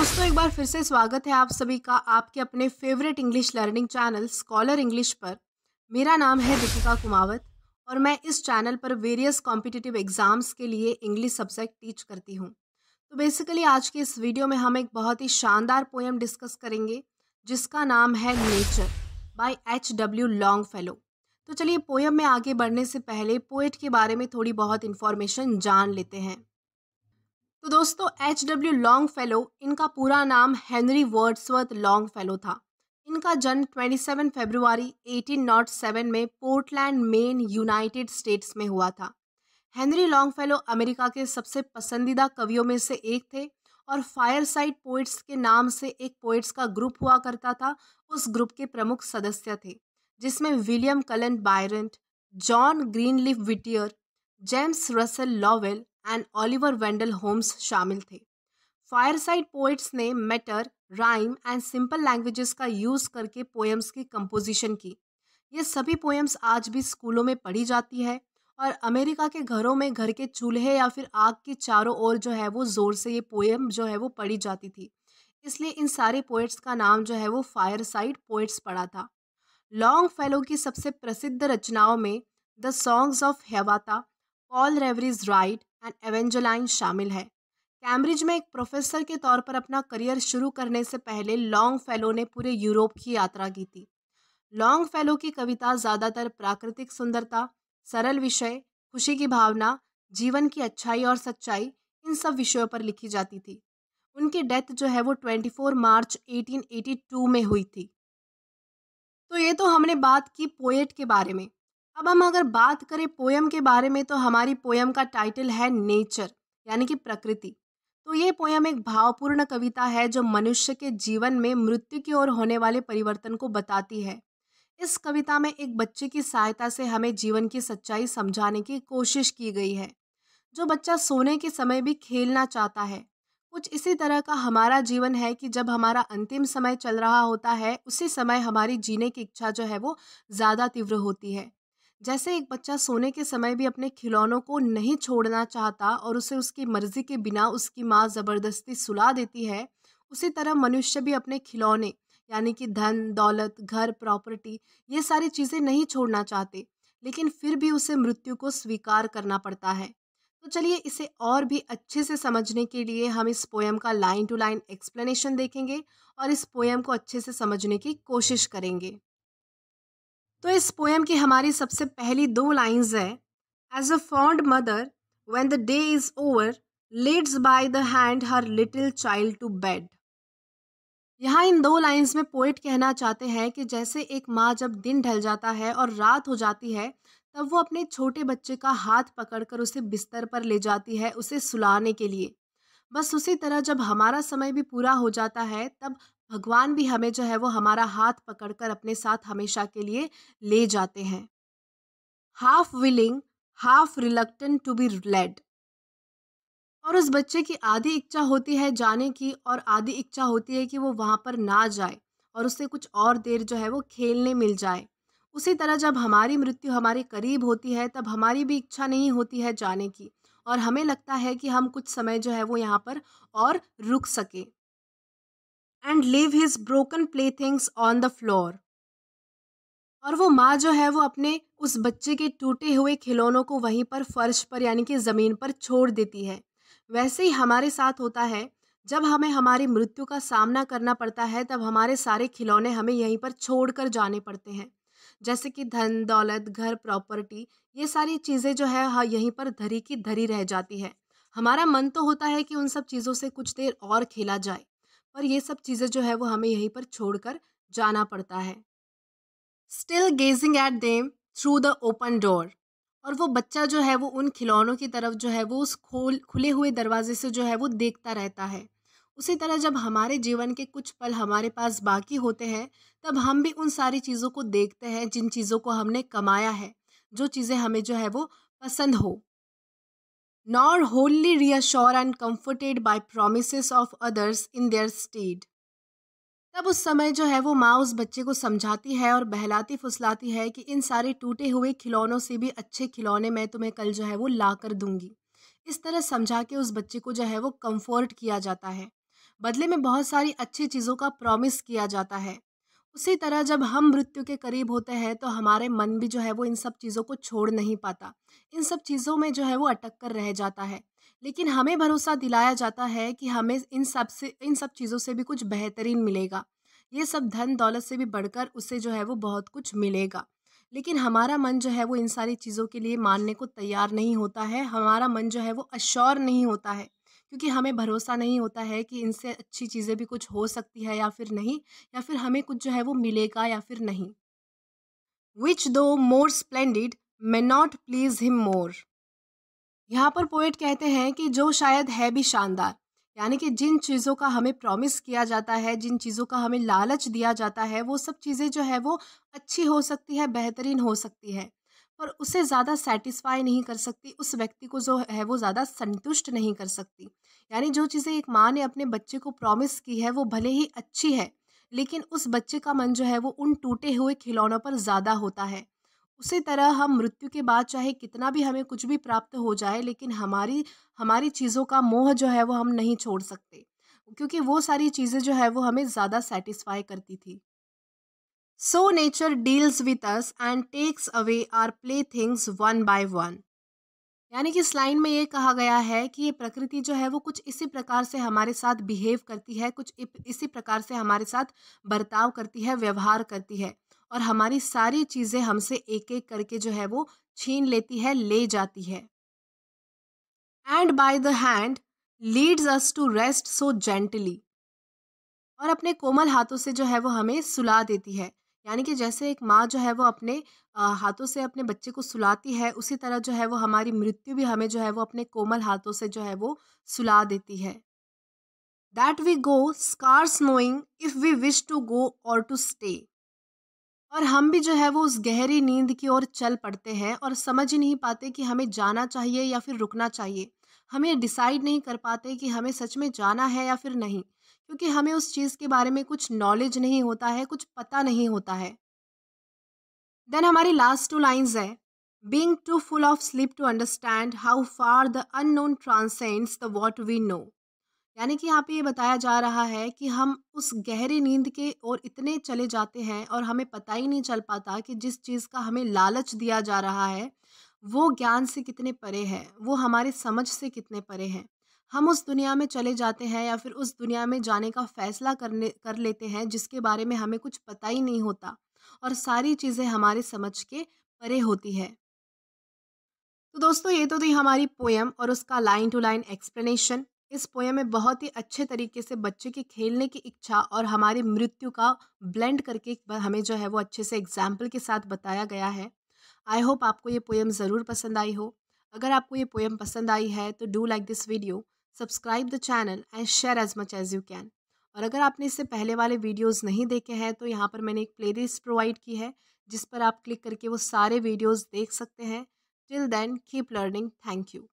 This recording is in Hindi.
दोस्तों, एक बार फिर से स्वागत है आप सभी का आपके अपने favourite English learning channel scholar English पर। मेरा नाम है दीपिका कुमावत और मैं इस चैनल पर वेरियस कॉम्पिटिटिव एग्जाम्स के लिए इंग्लिश सब्जेक्ट टीच करती हूँ। तो बेसिकली आज के इस वीडियो में हम एक बहुत ही शानदार पोएम डिस्कस करेंगे जिसका नाम है नेचर बाय H.W. लॉन्गफेलो। तो चलिए पोएम में आगे बढ़ने से पहले पोएट के बारे में थोड़ी बहुत इन्फॉर्मेशन जान लेते हैं। तो दोस्तों, H.W. लॉन्गफेलो, इनका पूरा नाम हेनरी वर्ड्सवर्थ लॉन्गफेलो था। इनका जन्म 27 फरवरी 1807 में पोर्टलैंड, मेन, यूनाइटेड स्टेट्स में हुआ था। हेनरी लॉन्गफेलो अमेरिका के सबसे पसंदीदा कवियों में से एक थे और फायरसाइड पोइट्स के नाम से एक पोइट्स का ग्रुप हुआ करता था। उस ग्रुप के प्रमुख सदस्य थे जिसमें William Cullen Bryant, John Greenleaf Whittier, James Russell Lowell and Oliver Wendell Holmes शामिल थे। फायरसाइड पोइट्स ने metre, rhyme and simple languages का यूज करके पोएम्स की कंपोजिशन की। ये सभी पोएम्स आज भी स्कूलों में पढ़ी जाती है और अमेरिका के घरों में घर के चूल्हे या फिर आग के चारों ओर जो है वो जोर से ये पोएम जो है वो पढ़ी जाती थी। इसलिए इन सारे पोएट्स का नाम जो है वो फायरसाइड पोएट्स पड़ा था। लॉन्गफेलो की सबसे प्रसिद्ध रचनाओं में the songs of Hiawatha, Paul Revere's ride and Evangeline शामिल है। कैम्ब्रिज में एक प्रोफेसर के तौर पर अपना करियर शुरू करने से पहले लॉन्गफेलो ने पूरे यूरोप की यात्रा की थी। लॉन्गफेलो की कविता ज़्यादातर प्राकृतिक सुंदरता, सरल विषय, खुशी की भावना, जीवन की अच्छाई और सच्चाई, इन सब विषयों पर लिखी जाती थी। उनकी डेथ जो है वो 24 मार्च 1882 में हुई थी। तो ये तो हमने बात की पोएट के बारे में। अब हम अगर बात करें पोएम के बारे में तो हमारी पोएम का टाइटल है नेचर, यानी कि प्रकृति। तो ये पोएम एक भावपूर्ण कविता है जो मनुष्य के जीवन में मृत्यु की ओर होने वाले परिवर्तन को बताती है। इस कविता में एक बच्चे की सहायता से हमें जीवन की सच्चाई समझाने की कोशिश की गई है। जो बच्चा सोने के समय भी खेलना चाहता है, कुछ इसी तरह का हमारा जीवन है कि जब हमारा अंतिम समय चल रहा होता है उसी समय हमारी जीने की इच्छा जो है वो ज़्यादा तीव्र होती है। जैसे एक बच्चा सोने के समय भी अपने खिलौनों को नहीं छोड़ना चाहता और उसे उसकी मर्जी के बिना उसकी माँ ज़बरदस्ती सुला देती है, उसी तरह मनुष्य भी अपने खिलौने यानी कि धन दौलत, घर, प्रॉपर्टी, ये सारी चीज़ें नहीं छोड़ना चाहते, लेकिन फिर भी उसे मृत्यु को स्वीकार करना पड़ता है। तो चलिए इसे और भी अच्छे से समझने के लिए हम इस पोएम का लाइन टू लाइन एक्सप्लेनेशन देखेंगे और इस पोएम को अच्छे से समझने की कोशिश करेंगे। तो इस पोएम की हमारी सबसे पहली दो लाइंस है, as a fond mother when the day is over leads by the hand her little child to bed. यहाँ इन दो लाइंस में पोएट कहना चाहते हैं कि जैसे एक माँ जब दिन ढल जाता है और रात हो जाती है तब वो अपने छोटे बच्चे का हाथ पकड़कर उसे बिस्तर पर ले जाती है उसे सुलाने के लिए। बस उसी तरह जब हमारा समय भी पूरा हो जाता है तब भगवान भी हमें जो है वो हमारा हाथ पकड़कर अपने साथ हमेशा के लिए ले जाते हैं। Half willing, half reluctant to be led. और उस बच्चे की आधी इच्छा होती है जाने की और आधी इच्छा होती है कि वो वहाँ पर ना जाए और उससे कुछ और देर जो है वो खेलने मिल जाए। उसी तरह जब हमारी मृत्यु हमारे करीब होती है तब हमारी भी इच्छा नहीं होती है जाने की और हमें लगता है कि हम कुछ समय जो है वो यहाँ पर और रुक सके। And leave his broken play things on the floor. और वो माँ जो है वो अपने उस बच्चे के टूटे हुए खिलौनों को वहीं पर फर्श पर यानी कि ज़मीन पर छोड़ देती है। वैसे ही हमारे साथ होता है, जब हमें हमारी मृत्यु का सामना करना पड़ता है तब हमारे सारे खिलौने हमें यहीं पर छोड़कर जाने पड़ते हैं। जैसे कि धन दौलत, घर, प्रॉपर्टी, ये सारी चीज़ें जो है हाँ यहीं पर धरी की धरी रह जाती है। हमारा मन तो होता है कि उन सब चीज़ों से कुछ देर और खेला जाए, पर ये सब चीज़ें जो है वो हमें यहीं पर छोड़कर जाना पड़ता है। Still gazing at them through the open door. और वो बच्चा जो है वो उन खिलौनों की तरफ जो है वो उस खुले हुए दरवाजे से जो है वो देखता रहता है। उसी तरह जब हमारे जीवन के कुछ पल हमारे पास बाकी होते हैं तब हम भी उन सारी चीज़ों को देखते हैं जिन चीज़ों को हमने कमाया है, जो चीज़ें हमें जो है वो पसंद हो। Nor wholly reassured and comforted by promises of others in their stead। तब उस समय जो है वो माँ उस बच्चे को समझाती है और बहलाती फुसलाती है कि इन सारे टूटे हुए खिलौनों से भी अच्छे खिलौने मैं तुम्हें कल जो है वो ला कर दूंगी। इस तरह समझा के उस बच्चे को जो है वो कंफर्ट किया जाता है। बदले में बहुत सारी अच्छी चीज़ों का प्रॉमिस किया जाता है। उसी तरह जब हम मृत्यु के करीब होते हैं तो हमारे मन भी जो है वो इन सब चीज़ों को छोड़ नहीं पाता। इन सब चीज़ों में जो है वो अटक कर रह जाता है। लेकिन हमें भरोसा दिलाया जाता है कि हमें इन सब चीज़ों से भी कुछ बेहतरीन मिलेगा। ये सब धन दौलत से भी बढ़कर उसे जो है वो बहुत कुछ मिलेगा। लेकिन हमारा मन जो है वो इन सारी चीज़ों के लिए मानने को तैयार नहीं होता है। हमारा मन जो है वो अश्योर नहीं होता है, क्योंकि हमें भरोसा नहीं होता है कि इनसे अच्छी चीज़ें भी कुछ हो सकती है या फिर नहीं, या फिर हमें कुछ जो है वो मिलेगा या फिर नहीं। Which do more splendid may not please him more. यहाँ पर पोएट कहते हैं कि जो शायद है भी शानदार, यानी कि जिन चीज़ों का हमें प्रॉमिस किया जाता है, जिन चीज़ों का हमें लालच दिया जाता है, वो सब चीज़ें जो है वो अच्छी हो सकती है, बेहतरीन हो सकती है, पर उसे ज़्यादा सेटिस्फाई नहीं कर सकती, उस व्यक्ति को जो है वो ज़्यादा संतुष्ट नहीं कर सकती। यानी जो चीज़ें एक माँ ने अपने बच्चे को प्रॉमिस की है वो भले ही अच्छी है, लेकिन उस बच्चे का मन जो है वो उन टूटे हुए खिलौनों पर ज़्यादा होता है। उसी तरह हम मृत्यु के बाद चाहे कितना भी हमें कुछ भी प्राप्त हो जाए, लेकिन हमारी हमारी चीज़ों का मोह जो है वो हम नहीं छोड़ सकते, क्योंकि वो सारी चीज़ें जो है वो हमें ज़्यादा सेटिस्फाई करती थी। So nature deals with us and takes away our play things one by one. यानी कि इस लाइन में ये कहा गया है कि ये प्रकृति जो है वो कुछ इसी प्रकार से हमारे साथ बिहेव करती है, कुछ इसी प्रकार से हमारे साथ बर्ताव करती है, व्यवहार करती है, और हमारी सारी चीज़ें हमसे एक एक करके जो है वो छीन लेती है, ले जाती है। And by the hand leads us to rest so gently. और अपने कोमल हाथों से जो है वो हमें सुला देती है। यानी कि जैसे एक माँ जो है वो अपने हाथों से अपने बच्चे को सुलाती है, उसी तरह जो है वो हमारी मृत्यु भी हमें जो है वो अपने कोमल हाथों से जो है वो सुला देती है। That we go scarce knowing if we wish to go or to stay. और हम भी जो है वो उस गहरी नींद की ओर चल पड़ते हैं और समझ ही नहीं पाते कि हमें जाना चाहिए या फिर रुकना चाहिए। हम ये डिसाइड नहीं कर पाते कि हमें सच में जाना है या फिर नहीं, क्योंकि हमें उस चीज़ के बारे में कुछ नॉलेज नहीं होता है, कुछ पता नहीं होता है। देन हमारी लास्ट टू लाइन्स है, being too full of sleep to understand how far the unknown transcends the what we know. यानी कि यहाँ पे ये बताया जा रहा है कि हम उस गहरी नींद के ओर इतने चले जाते हैं और हमें पता ही नहीं चल पाता कि जिस चीज़ का हमें लालच दिया जा रहा है वो ज्ञान से कितने परे है, वो हमारी समझ से कितने परे हैं। हम उस दुनिया में चले जाते हैं या फिर उस दुनिया में जाने का फैसला कर लेते हैं जिसके बारे में हमें कुछ पता ही नहीं होता, और सारी चीज़ें हमारे समझ के परे होती है। तो दोस्तों, ये तो थी हमारी पोयम और उसका लाइन टू लाइन एक्सप्लेनेशन। इस पोयम में बहुत ही अच्छे तरीके से बच्चे की खेलने की इच्छा और हमारी मृत्यु का ब्लेंड करके हमें जो है वो अच्छे से एग्जाम्पल के साथ बताया गया है। आई होप आपको ये पोयम ज़रूर पसंद आई हो। अगर आपको ये पोयम पसंद आई है तो do like this video, subscribe the channel and share as much as you can. और अगर आपने इससे पहले वाले वीडियोस नहीं देखे हैं तो यहाँ पर मैंने एक प्लेलिस्ट प्रोवाइड की है, जिस पर आप क्लिक करके वो सारे वीडियोस देख सकते हैं। Till then keep learning. Thank you.